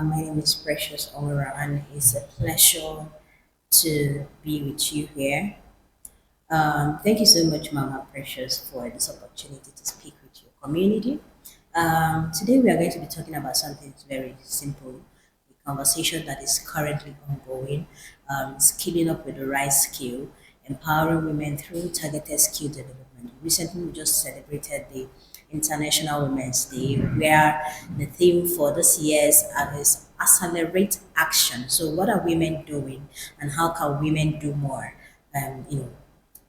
My name is Precious Omara, and it's a pleasure to be with you here. Thank you so much, Mama Precious, for this opportunity to speak with your community. Today, we are going to be talking about something very simple, a conversation that is currently ongoing, skilling up with the right skill, empowering women through targeted skill development. Recently, we just celebrated the International Women's Day, where the theme for this year's is accelerate action. So, what are women doing, and how can women do more? You know,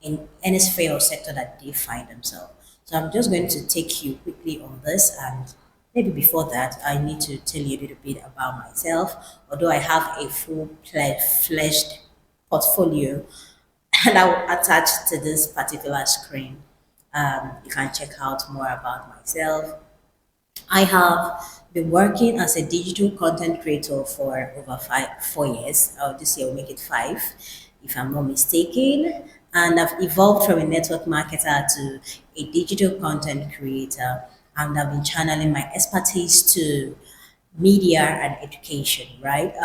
in any sphere or sector that they find themselves. So I'm just going to take you quickly on this, and maybe before that, I need to tell you a little bit about myself. Although I have a full-fledged portfolio, and I will attach to this particular screen. You can check out more about myself. I have been working as a digital content creator for over 4 years. This year will make it 5, if I'm not mistaken. And I've evolved from a network marketer to a digital content creator. And I've been channeling my expertise to media and education, right?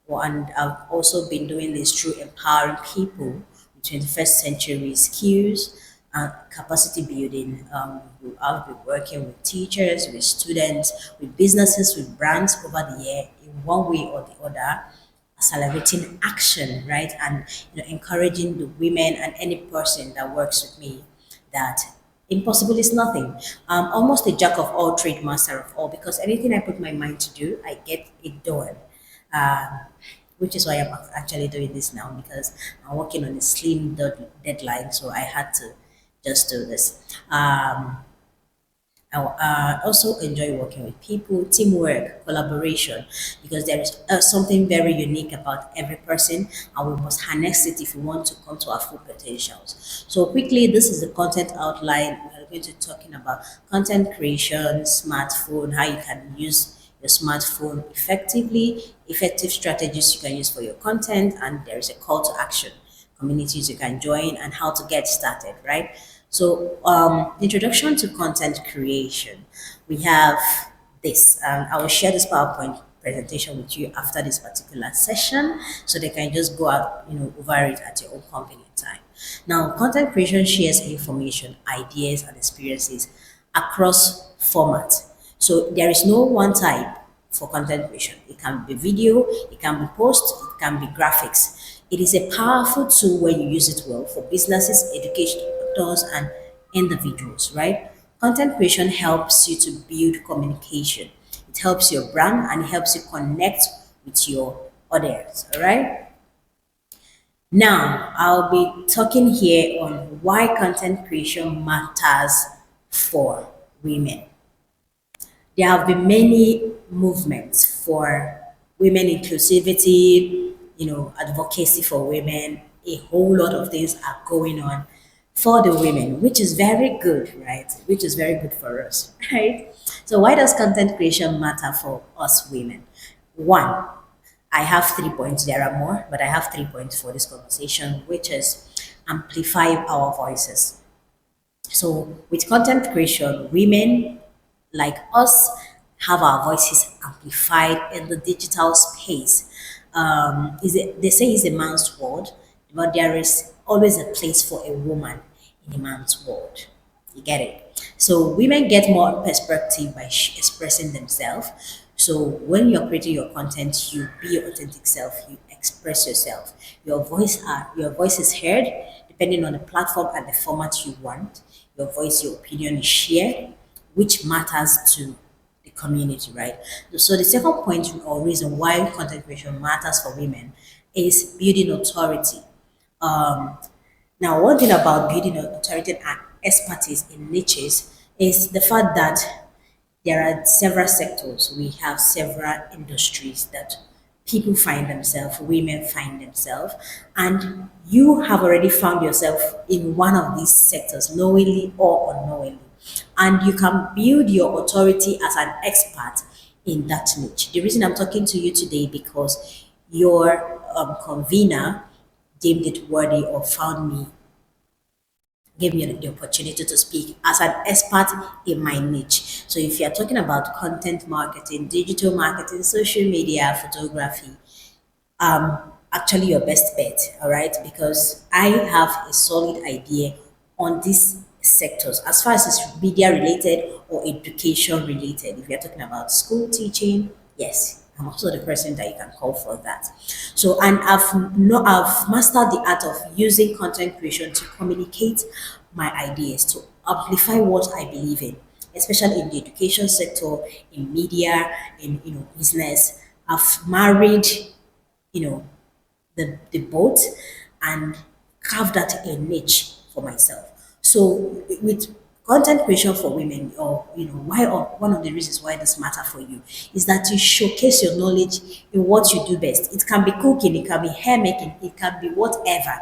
And I've also been doing this through empowering people with 21st century skills and capacity building. I've been working with teachers, with students, with businesses, with brands over the year in one way or the other, accelerating action, right? And encouraging the women and any person that works with me that impossible is nothing. I'm almost a jack of all trade, master of all, because anything I put my mind to do, I get it done. Um, which is why I'm actually doing this now, because I'm working on a slim deadline, so I had to just do this. I also enjoy working with people, teamwork, collaboration, because there is something very unique about every person, and we must harness it if we want to come to our full potentials. So quickly, this is the content outline. We're going to be talking about content creation, smartphone, how you can use your smartphone effectively, effective strategies you can use for your content, and there is a call to action, communities you can join, and how to get started, right? So, introduction to content creation. We have this. I will share this PowerPoint presentation with you after this particular session, so they can just go out, over it at your own convenient time. Now, content creation shares information, ideas, and experiences across formats. So there is no one type for content creation. It can be video, it can be post, it can be graphics. It is a powerful tool when you use it well for businesses, educators, and individuals, right? Content creation helps you to build communication. It helps your brand and it helps you connect with your audience, all right? Now, I'll be talking here on why content creation matters for women. There have been many movements for women inclusivity, advocacy for women. A whole lot of things are going on for the women, which is very good, right? Which is very good for us, right? So, why does content creation matter for us women? One, I have 3 points. There are more, but I have 3 points for this conversation, which is amplify our voices. So, with content creation, women like us have our voices amplified in the digital space. They say it's a man's world, but there is always a place for a woman in a man's world. You get it? So women get more perspective by expressing themselves. So when you're creating your content, you be your authentic self. You express yourself. Your voice is heard depending on the platform and the format you want. Your voice, your opinion is shared, which matters to the community, right? So the second point or reason why content creation matters for women is building authority. Um, Now, one thing about building authority and expertise in niches is the fact that there are several sectors, we have several industries that people find themselves, women find themselves, and you have already found yourself in one of these sectors, knowingly or unknowingly. And you can build your authority as an expert in that niche. The reason I'm talking to you today because your convener deemed it worthy or found me gave me the opportunity to speak as an expert in my niche. So if you're talking about content marketing, digital marketing, social media, photography, actually your best bet, all right? Because I have a solid idea on these sectors as far as it's media related or education related. If you're talking about school teaching, yes, I'm also the person that you can call for that. So, and I've mastered the art of using content creation to communicate my ideas, to amplify what I believe in, especially in the education sector, in media, in business. I've married, you know, the boat and carved out a niche for myself. So with content creation for women, or why, or one of the reasons why this matter for you is that you showcase your knowledge in what you do best. It can be cooking, it can be hair making, it can be whatever.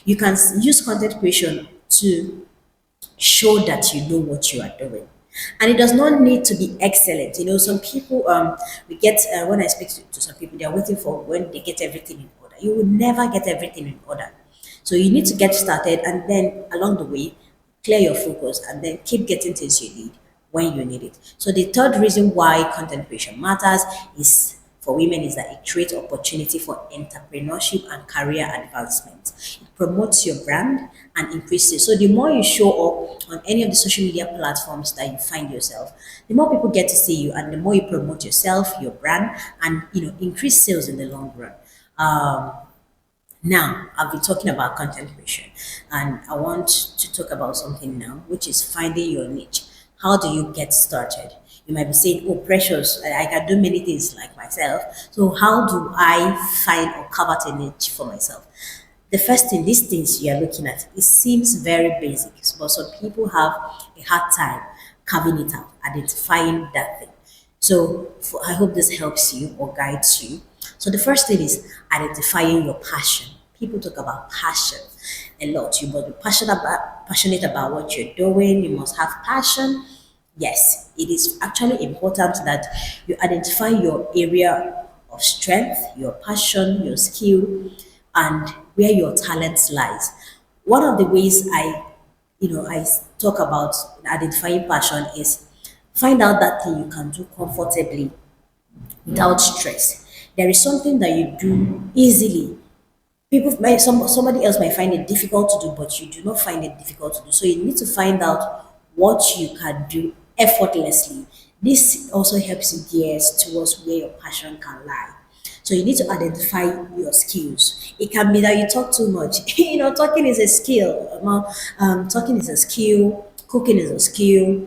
You can use content creation to show that you know what you are doing. And it does not need to be excellent. Some people, we get, when I speak to some people, they are waiting for when they get everything in order. You will never get everything in order. So you need to get started, and then along the way, clear your focus, and then keep getting things you need when you need it. So the third reason why content creation matters is for women is that it creates opportunity for entrepreneurship and career advancement. It promotes your brand and increases. So the more you show up on any of the social media platforms that you find yourself, the more people get to see you, and the more you promote yourself, your brand, and increase sales in the long run. Now, I've been talking about content creation, and I want to talk about something now, which is finding your niche. How do you get started? You might be saying, "Oh, precious, I can do many things like myself. So, how do I find or carve out a niche for myself?" The first thing, these things you are looking at, it seems very basic, but some people have a hard time carving it out, identifying that thing. So I hope this helps you or guides you. So the first thing is identifying your passion. People talk about passion a lot. You must be passionate about what you're doing. You must have passion. Yes, it is actually important that you identify your area of strength, your passion, your skill, and where your talents lies. One of the ways I talk about identifying passion is find out that thing you can do comfortably without stress. There is something that you do easily. Somebody else might find it difficult to do, but you do not find it difficult to do. So you need to find out what you can do effortlessly. This also helps you gears towards where your passion can lie. So you need to identify your skills. It can be that you talk too much. Talking is a skill. Talking is a skill. Cooking is a skill.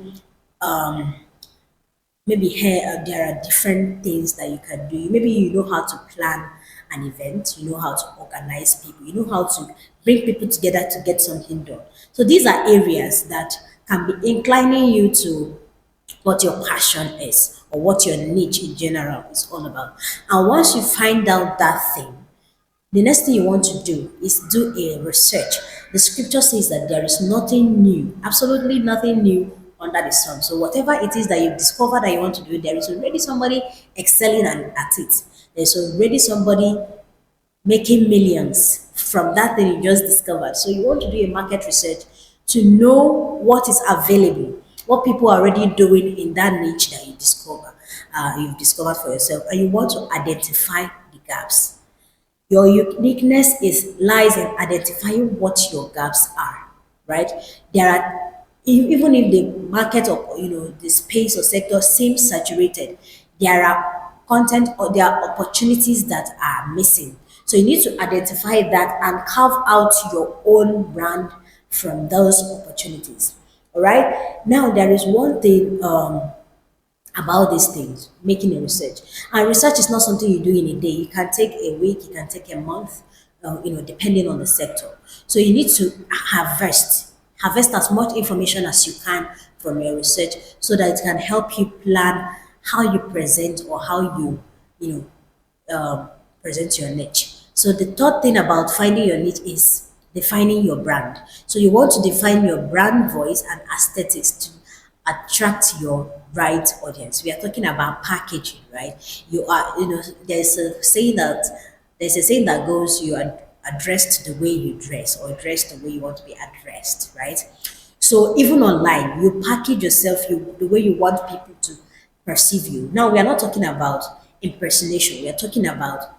Maybe here there are different things that you can do. Maybe you know how to plan an event, you know how to organize people, you know how to bring people together to get something done. So these are areas that can be inclining you to what your passion is or what your niche in general is all about. And once you find out that thing, the next thing you want to do is do a research. The scripture says that there is nothing new, absolutely nothing new under the sun. So whatever it is that you've discovered that you want to do, there is already somebody excelling at it. There's already somebody making millions from that thing you just discovered. So you want to do a market research to know what is available, what people are already doing in that niche that you've discovered for yourself, and you want to identify the gaps. Your uniqueness is lies in identifying what your gaps are, right? There are even if the market or the space or sector seems saturated, there are content or there are opportunities that are missing. So you need to identify that and carve out your own brand from those opportunities. All right. Now there is one thing about these things, making a research. And research is not something you do in a day. You can take a week, you can take a month, depending on the sector. So you need to harvest as much information as you can from your research so that it can help you plan how you present or how you present your niche. So the third thing about finding your niche is defining your brand. So you want to define your brand voice and aesthetics to attract your right audience. We are talking about packaging, right? There's a saying that goes, you addressed the way you dress or dressed the way you want to be addressed, right? So even online, you package yourself the way you want people to perceive you. Now we are not talking about impersonation. We are talking about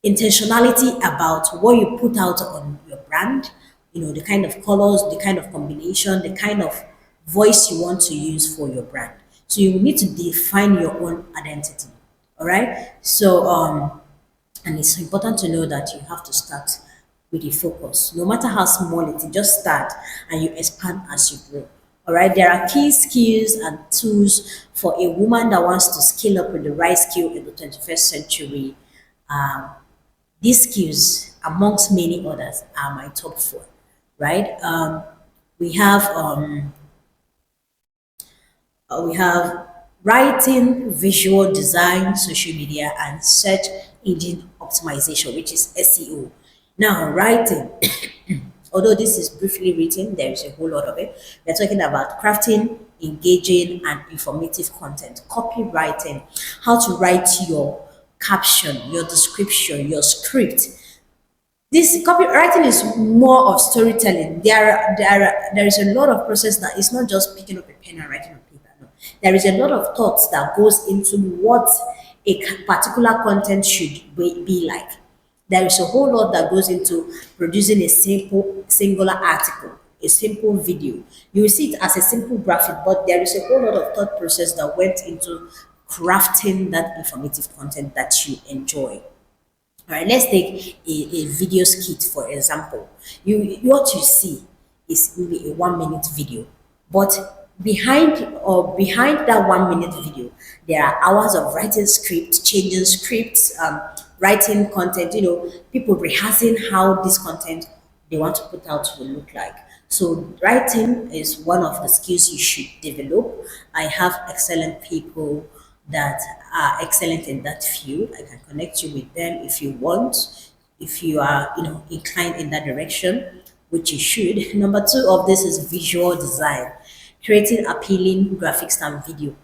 intentionality about what you put out on your brand, the kind of colors, the kind of combination, the kind of voice you want to use for your brand. So you need to define your own identity. All right. So and it's important to know that you have to start with a focus. No matter how small it is, just start and you expand as you grow. All right, there are key skills and tools for a woman that wants to scale up with the right skill in the 21st century. Um, these skills, amongst many others, are my top four, right? We have we have writing, visual design, social media, and search engine optimization, which is SEO. Now, writing, although this is briefly written, there is a whole lot of it. We're talking about crafting, engaging, and informative content, copywriting, how to write your caption, your description, your script. This copywriting is more of storytelling. There is a lot of process that is not just picking up a pen and writing on paper. No, there is a lot of thoughts that goes into what a particular content should be like. There is a whole lot that goes into producing a simple singular article, a simple video. You will see it as a simple graphic, but there is a whole lot of thought process that went into crafting that informative content that you enjoy. All right, let's take a video skit for example. What you see is maybe a 1 minute video, but behind that 1 minute video, there are hours of writing script, changing scripts, writing content. People rehearsing how this content they want to put out will look like. So writing is one of the skills you should develop. I have excellent people that are excellent in that field. I can connect you with them if you want, if you are, inclined in that direction, which you should. Number two of this is visual design, creating appealing graphics and video.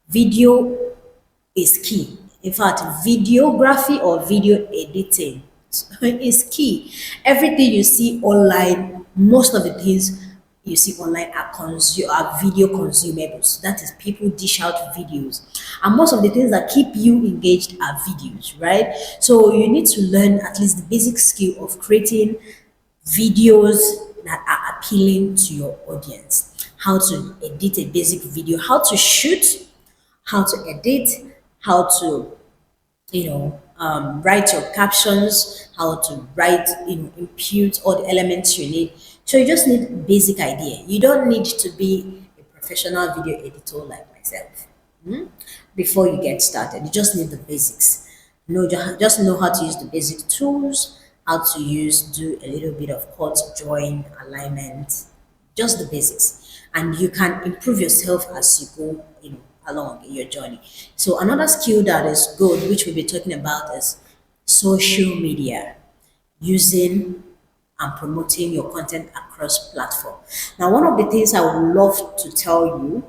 Video is key. In fact, videography or video editing is key. Everything you see online, most of the things you see online are video consumables. That is, people dish out videos, and most of the things that keep you engaged are videos, right? So you need to learn at least the basic skill of creating videos that are appealing to your audience. How to edit a basic video, how to shoot, how to edit, how to write your captions, how to write, impute all the elements you need. So you just need basic idea. You don't need to be a professional video editor like myself before you get started. You just need the basics. Just know how to use the basic tools, how to do a little bit of cut, join, alignment, just the basics, and you can improve yourself as you go along in your journey. So another skill that is good, which we'll be talking about, is social media, using and promoting your content across platform. Now, one of the things I would love to tell you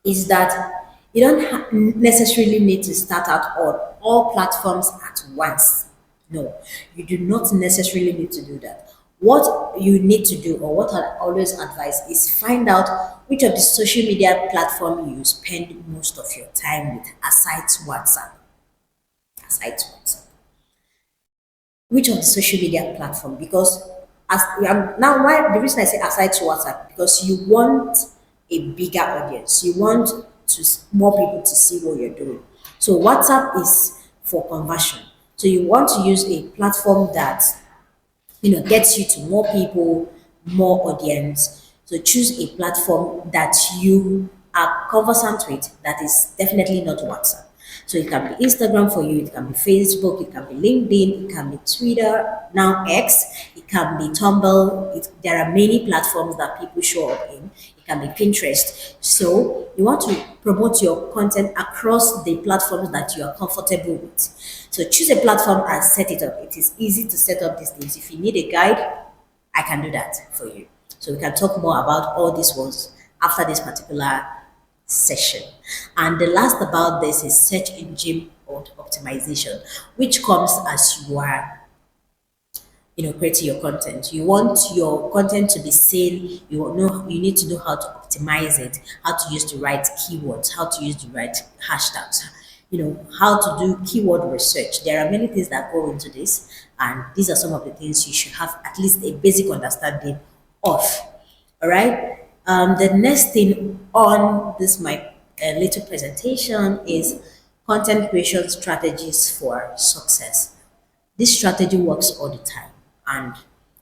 is that you don't necessarily need to start out on all platforms at once. No, you do not necessarily need to do that. What you need to do, or what I always advise, is find out which of the social media platform you spend most of your time with, aside WhatsApp. Aside WhatsApp, which of the social media platform? Because now, why the reason I say aside to WhatsApp, because you want a bigger audience, you want more people to see what you're doing. So WhatsApp is for conversion. So you want to use a platform that gets you to more people, more audience. So choose a platform that you are conversant with, that is definitely not WhatsApp. So it can be Instagram for you, it can be Facebook, it can be LinkedIn, it can be Twitter, now X, it can be Tumblr. There are many platforms that people show up in. It can be Pinterest. So you want to promote your content across the platforms that you are comfortable with. So choose a platform and set it up. It is easy to set up these things. If you need a guide, I can do that for you. So we can talk more about all these ones after this particular session. And the last about this is search engine optimization, which comes as you are creating your content. You want your content to be seen. You need to know how to optimize it, how to use the right keywords, how to use the right hashtags, how to do keyword research. There are many things that go into this, and these are some of the things you should have at least a basic understanding of. All right. The next thing on this my little presentation is content creation strategies for success. This strategy works all the time, and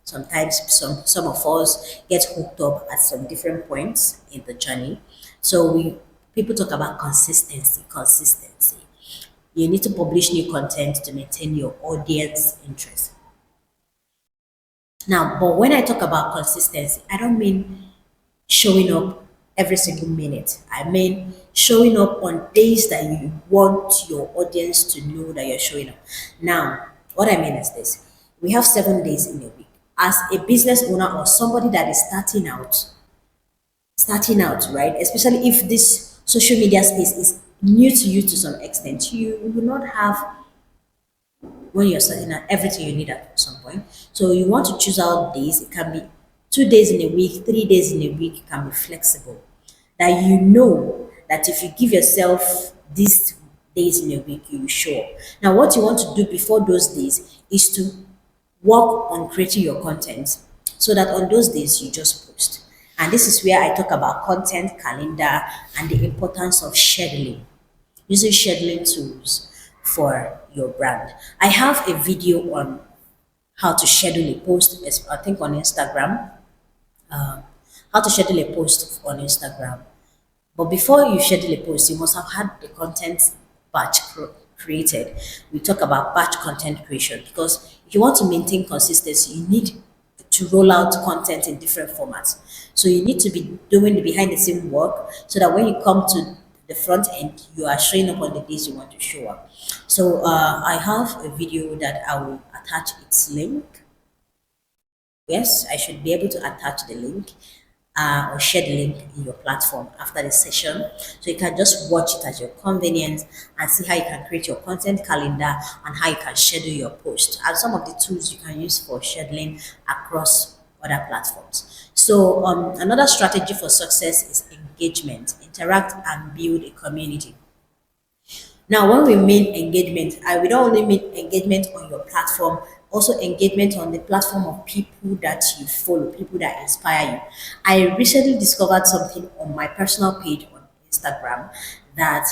sometimes some of us get hooked up at some different points in the journey. So we people talk about consistency. Consistency. You need to publish new content to maintain your audience interest. Now, but when I talk about consistency, I don't mean showing up every single minute. I mean showing up on days that you want your audience to know that you're showing up. Now, what I mean is this: we have 7 days in a week. As a business owner or somebody that is starting out, right? Especially if this social media space is new to you to some extent, you will not have when you're starting out everything you need at some point. So you want to choose out days. It can be 2 days in a week, 3 days in a week. It can be flexible. That you know that if you give yourself these days in a week, you will show up. Now, what you want to do before those days is to work on creating your content so that on those days you just post. And this is where I talk about content calendar and the importance of scheduling, using scheduling tools for your brand. I have a video on how to schedule a post, I think on Instagram, how to schedule a post on Instagram. But before you schedule a post, you must have had the content created. We talk about batch content creation because if you want to maintain consistency, you need to roll out content in different formats. So you need to be doing the behind the scene work so that when you come to the front end, you are showing up on the days you want to show up. So I have a video that I will attach its link. Yes, I should be able to attach the link or share the link in your platform after the session. So you can just watch it at your convenience and see how you can create your content calendar and how you can schedule your post and some of the tools you can use for scheduling across other platforms. So another strategy for success is engagement. Interact and build a community. Now, when we mean engagement, we don't only mean engagement on your platform, also engagement on the platform of people that you follow, people that inspire you. I recently discovered something on my personal page on Instagram that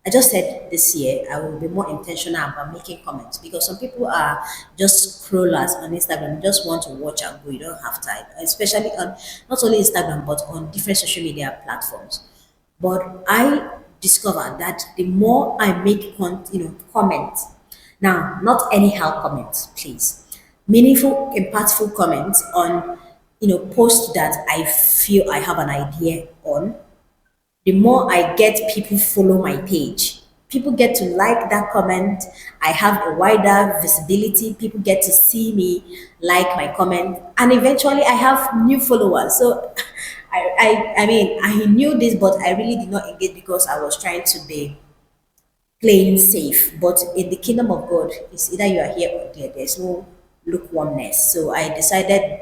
I just said this year I will be more intentional about making comments because some people are just scrollers on Instagram, just want to watch and go. You don't have time, especially on not only Instagram but on different social media platforms. But I discovered that the more I make comments, now not anyhow comments, please, meaningful, impactful comments on posts that I feel I have an idea on, the more I get people follow my page. People get to like that comment. I have a wider visibility. People get to see me, like my comment, and eventually I have new followers. So I mean, I knew this, but I really did not engage because I was trying to be playing safe. But in the kingdom of God, it's either you are here or there. There's no lukewarmness. So I decided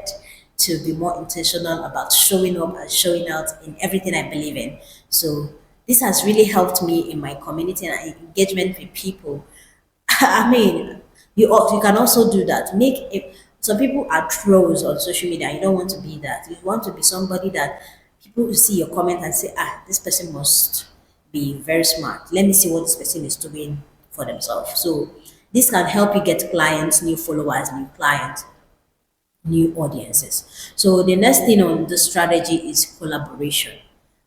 to be more intentional about showing up and showing out in everything I believe in. So this has really helped me in my community and engagement with people. I mean, you can also do that. Some people are trolls on social media. You don't want to be that. You want to be somebody that people will see your comment and say, this person must be very smart. Let me see what this person is doing for themselves. So this can help you get clients, new followers, new clients, new audiences. So the next thing on the strategy is collaboration.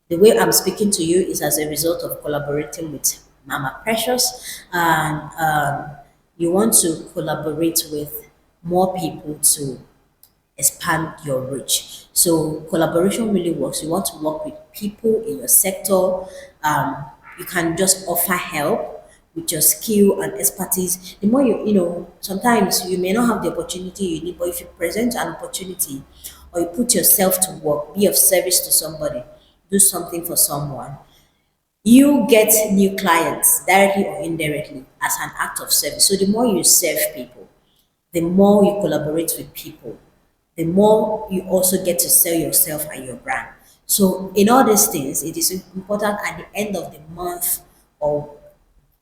The way I'm speaking to you is as a result of collaborating with Mama Precious, and you want to collaborate with more people to expand your reach. So collaboration really works. You want to work with people in your sector. You can just offer help with your skill and expertise. The more sometimes you may not have the opportunity you need, but if you present an opportunity or you put yourself to work, be of service to somebody, do something for someone, you get new clients directly or indirectly as an act of service. So the more you serve people, the more you collaborate with people, the more you also get to sell yourself and your brand. So in all these things, it is important at the end of the month or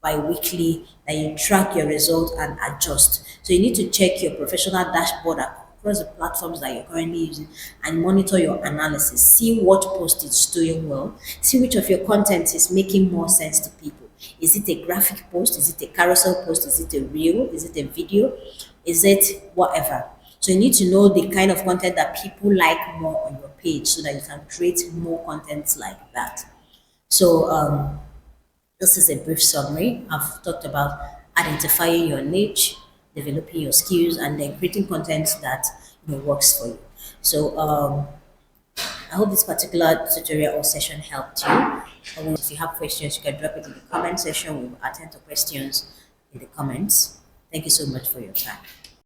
bi-weekly that you track your results and adjust. So you need to check your professional dashboard across the platforms that you're currently using and monitor your analysis. See what post is doing well. See which of your content is making more sense to people. Is it a graphic post? Is it a carousel post? Is it a reel? Is it a video? Is it whatever? So you need to know the kind of content that people like more on your page so that you can create more content like that. So this is a brief summary. I've talked about identifying your niche, developing your skills, and then creating content that works for you. So I hope this particular tutorial or session helped you. If you have questions, you can drop it in the comment section. We will attend to questions in the comments. Thank you so much for your time.